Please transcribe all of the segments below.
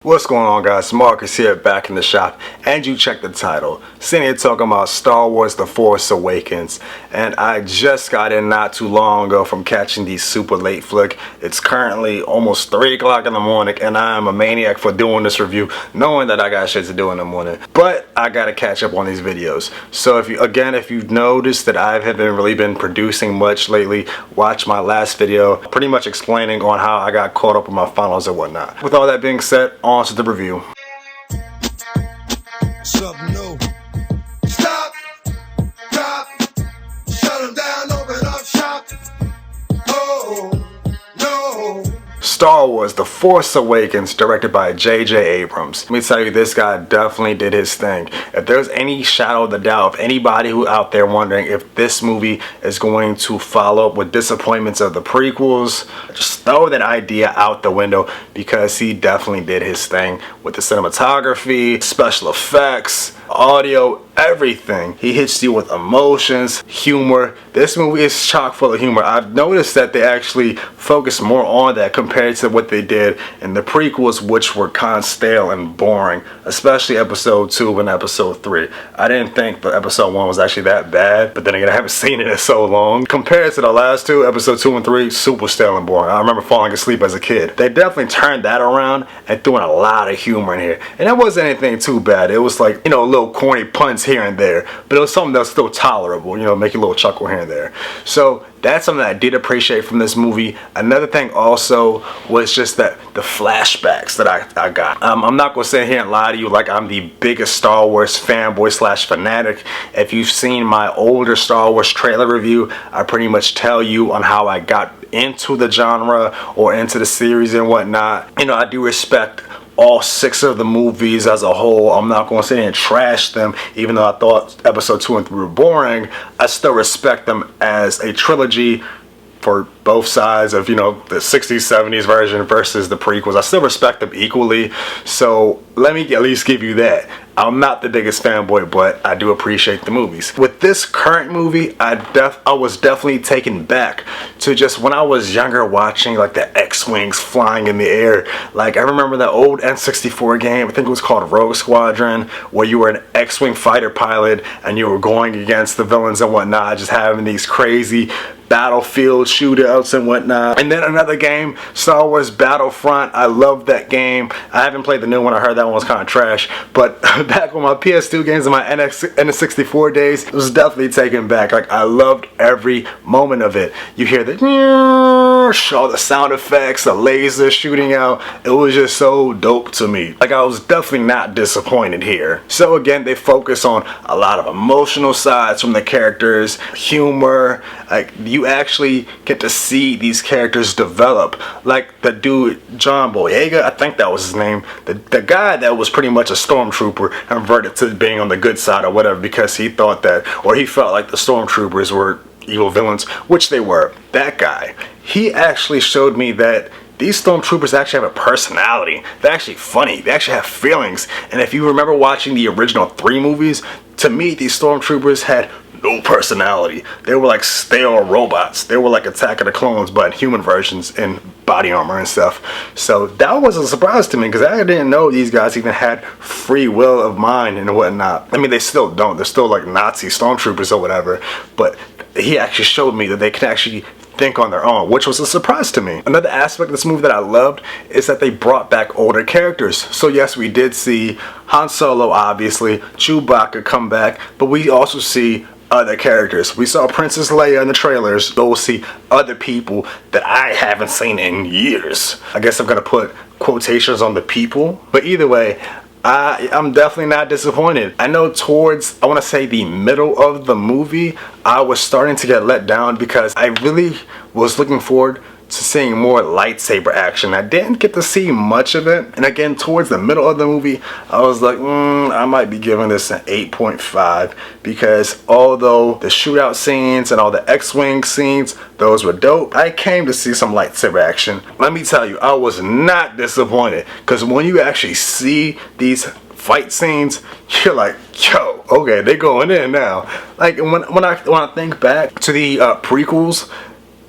What's going on, guys? Marcus here, back in the shop, and you check the title. Sitting here talking about Star Wars The Force Awakens, and I just got in not too long ago from catching the super late flick. It's currently almost 3 o'clock in the morning, and I am a maniac for doing this review, knowing that I got shit to do in the morning. But I gotta catch up on these videos. So if you've noticed that I haven't really been producing much lately, watch my last video, pretty much explaining on how I got caught up with my finals and whatnot. With all that being said, on to the review. Something new. Stop, drop, shut them down, open up shop. Oh, no. Star Wars The Force Awakens, directed by J.J. Abrams. Let me tell you, this guy definitely did his thing. If there's any shadow of the doubt of anybody who out there wondering if this movie is going to follow up with disappointments of the prequels, just throw that idea out the window, because he definitely did his thing with the cinematography, special effects, audio, everything. He hits you with emotions, humor. This movie is chock full of humor. I've noticed that they actually focus more on that compared to what they did in the prequels, which were kind of stale and boring, especially episode 2 and episode 3. I didn't think the episode 1 was actually that bad, but then again, I haven't seen it in so long. Compared to the last two, episode 2 and 3, super stale and boring. I remember falling asleep as a kid. They definitely turned that around and threw in a lot of humor in here. And it wasn't anything too bad. It was like, you know, little corny puns here and there, but it was something that was still tolerable, you know, make a little chuckle here and there. So that's something that I did appreciate from this movie. Another thing also was just that the flashbacks that I got. I'm not gonna sit here and lie to you like I'm the biggest Star Wars fanboy slash fanatic. If you've seen my older Star Wars trailer review, I pretty much tell you on how I got into the genre or into the series and whatnot. You know, I do respect all 6 of the movies as a whole. I'm not going to sit here and trash them, even though I thought episode 2 and 3 were boring. I still respect them as a trilogy for both sides of, you know, the 60s, 70s version versus the prequels. I still respect them equally, so let me at least give you that. I'm not the biggest fanboy, but I do appreciate the movies. With this current movie, I was definitely taken back to just when I was younger, watching like the X-Wings flying in the air. Like, I remember that old N64 game, I think it was called Rogue Squadron, where you were an X-Wing fighter pilot and you were going against the villains and whatnot, just having these crazy battlefield shootouts and whatnot. And then another game, Star Wars Battlefront. I love that game. I haven't played the new one. I heard that one was kind of trash, but back on my PS2 games and my N64 days, it was definitely taken back. Like, I loved every moment of it. You hear the all the sound effects, the laser shooting out. It was just so dope to me. Like, I was definitely not disappointed here. So again, they focus on a lot of emotional sides from the characters, humor. Like, you actually get to see these characters develop. Like the dude John Boyega, I think that was his name, the guy that was pretty much a stormtrooper and reverted to being on the good side or whatever, because he thought that, or he felt like the stormtroopers were evil villains, which they were. That guy, he actually showed me that these stormtroopers actually have a personality. They're actually funny. They actually have feelings. And if you remember watching the original 3 movies, to me, these stormtroopers had no personality. They were like stale robots. They were like Attack of the Clones, but human versions in body armor and stuff. So that was a surprise to me, because I didn't know these guys even had free will of mind and whatnot. I mean, they still don't. They're still like Nazi stormtroopers or whatever. But he actually showed me that they can actually think on their own, which was a surprise to me. Another aspect of this movie that I loved is that they brought back older characters. So yes, we did see Han Solo, obviously, Chewbacca come back, but we also see other characters. We saw Princess Leia in the trailers, but we'll see other people that I haven't seen in years. I guess I'm gonna put quotations on the people, but either way, I'm definitely not disappointed. I know towards, I want to say, the middle of the movie, I was starting to get let down, because I really was looking forward to seeing more lightsaber action. I didn't get to see much of it, and again, towards the middle of the movie, I was like, I might be giving this an 8.5, because although the shootout scenes and all the X-Wing scenes, those were dope, I came to see some lightsaber action. Let me tell you, I was not disappointed, because when you actually see these fight scenes, you're like, yo, okay, they're going in now. Like, when I think back to the prequels,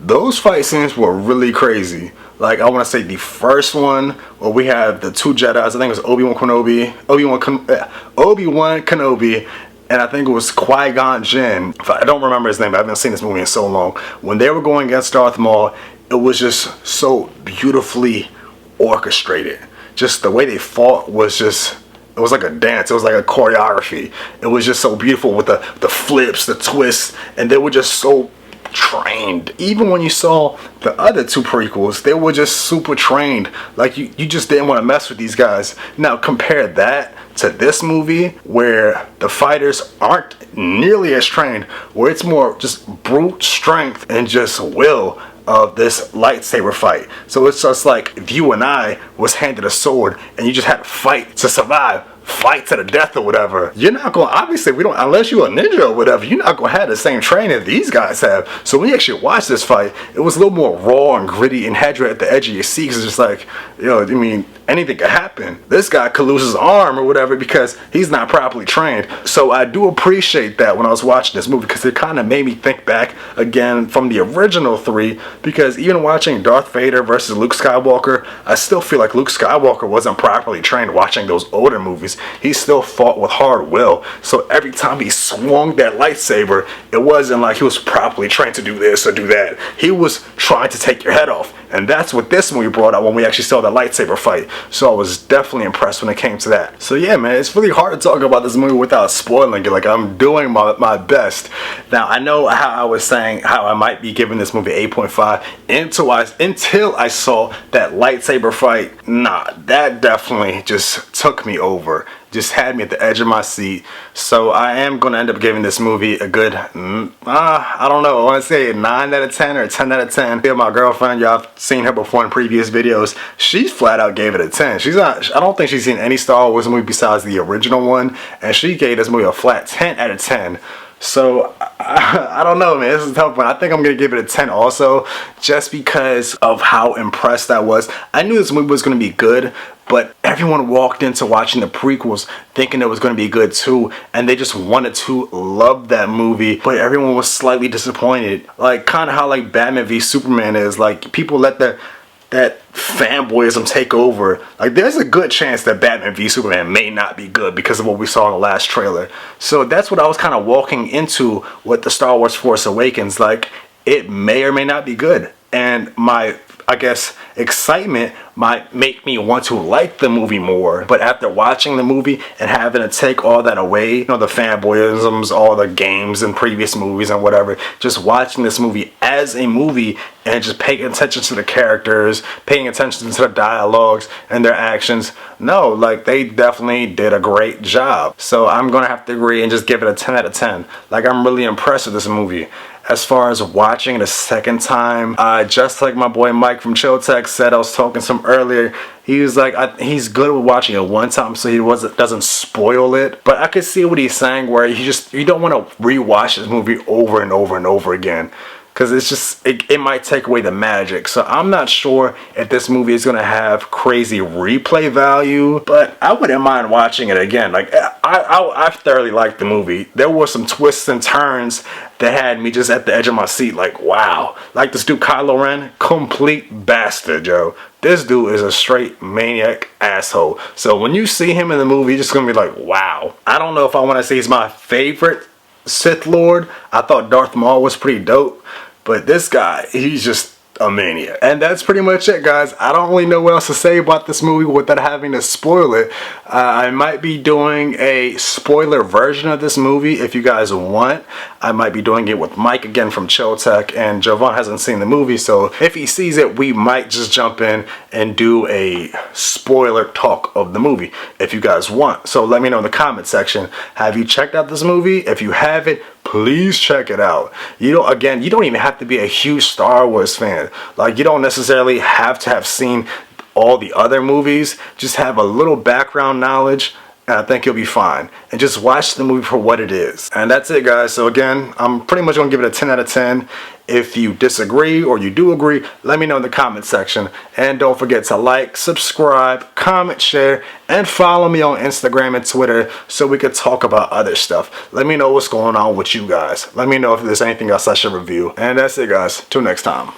those fight scenes were really crazy. Like, I want to say the first one where we have the two Jedis. I think it was Obi-Wan Kenobi, and I think it was Qui-Gon Jinn. I don't remember his name, I haven't seen this movie in so long. When they were going against Darth Maul, it was just so beautifully orchestrated. Just the way they fought was just, it was like a dance. It was like a choreography. It was just so beautiful with the flips, the twists, and they were just so trained. Even when you saw the other two prequels, they were just super trained. Like, you just didn't want to mess with these guys. Now compare that to this movie where the fighters aren't nearly as trained, where it's more just brute strength and just will of this lightsaber fight. So it's just like if you and I was handed a sword and you just had to fight to survive, fight to the death or whatever. You're not going, obviously we don't, unless you're a ninja or whatever, you're not going to have the same training these guys have. So when you actually watch this fight, it was a little more raw and gritty and had you at the edge of your seat, because it's just like, you know, I mean, anything could happen. This guy could lose his arm or whatever because he's not properly trained. So I do appreciate that when I was watching this movie, because it kind of made me think back again from the original three, because even watching Darth Vader versus Luke Skywalker, I still feel like Luke Skywalker wasn't properly trained watching those older movies. He still fought with hard will. So every time he swung that lightsaber, it wasn't like he was properly trained to do this or do that. He was trying to take your head off. And that's what this movie brought out when we actually saw the lightsaber fight. So I was definitely impressed when it came to that. So yeah, man, it's really hard to talk about this movie without spoiling it. Like, I'm doing my best. Now, I know how I was saying how I might be giving this movie 8.5 until I saw that lightsaber fight. Nah, that definitely just took me over. Just had me at the edge of my seat. So I am going to end up giving this movie a good, I don't know, I want to say a 9 out of 10 or a 10 out of 10. Yeah, my girlfriend, y'all have seen her before in previous videos. She flat out gave it a 10. She's not, I don't think she's seen any Star Wars movie besides the original one. And she gave this movie a flat 10 out of 10. So I don't know, man, this is a tough one. I think I'm gonna give it a 10 also, just because of how impressed I was. I knew this movie was gonna be good, but everyone walked into watching the prequels thinking it was going to be good too, and they just wanted to love that movie, but everyone was slightly disappointed. Like, kind of how like Batman v Superman is. Like, people let that fanboyism take over. Like, there's a good chance that Batman v Superman may not be good because of what we saw in the last trailer. So that's what I was kind of walking into with the Star Wars Force Awakens. Like, it may or may not be good, and my, I guess, excitement might make me want to like the movie more. But after watching the movie and having to take all that away, you know, the fanboyisms, all the games and previous movies and whatever, just watching this movie as a movie and just paying attention to the characters, paying attention to the dialogues and their actions, no, like, they definitely did a great job. So I'm gonna have to agree and just give it a 10 out of 10. Like, I'm really impressed with this movie. As far as watching it a second time, just like my boy Mike from Chill Tech said, I was talking to him earlier, he was like, he's good with watching it one time so he doesn't spoil it. But I could see what he's saying, where you don't want to rewatch this movie over and over and over again, because it's just, it might take away the magic. So I'm not sure if this movie is going to have crazy replay value, but I wouldn't mind watching it again. Like, I thoroughly liked the movie. There were some twists and turns that had me just at the edge of my seat, like, wow. Like this dude Kylo Ren, complete bastard, yo. This dude is a straight maniac asshole. So when you see him in the movie, you're just gonna be like, wow. I don't know if I want to say he's my favorite Sith Lord. I thought Darth Maul was pretty dope, but this guy, he's just a maniac. And that's pretty much it, guys. I don't really know what else to say about this movie without having to spoil it. I might be doing a spoiler version of this movie if you guys want. I might be doing it with Mike again from Chill Tech, and Jovan hasn't seen the movie, so if he sees it, we might just jump in and do a spoiler talk of the movie if you guys want. So let me know in the comment section, have you checked out this movie? If you haven't, please check it out. You don't even have to be a huge Star Wars fan. Like, you don't necessarily have to have seen all the other movies. Just have a little background knowledge, and I think you'll be fine. And just watch the movie for what it is. And that's it, guys. So again, I'm pretty much gonna give it a 10 out of 10. If you disagree or you do agree, let me know in the comment section. And don't forget to like, subscribe, comment, share, and follow me on Instagram and Twitter so we could talk about other stuff. Let me know what's going on with you guys. Let me know if there's anything else I should review. And that's it, guys. Till next time.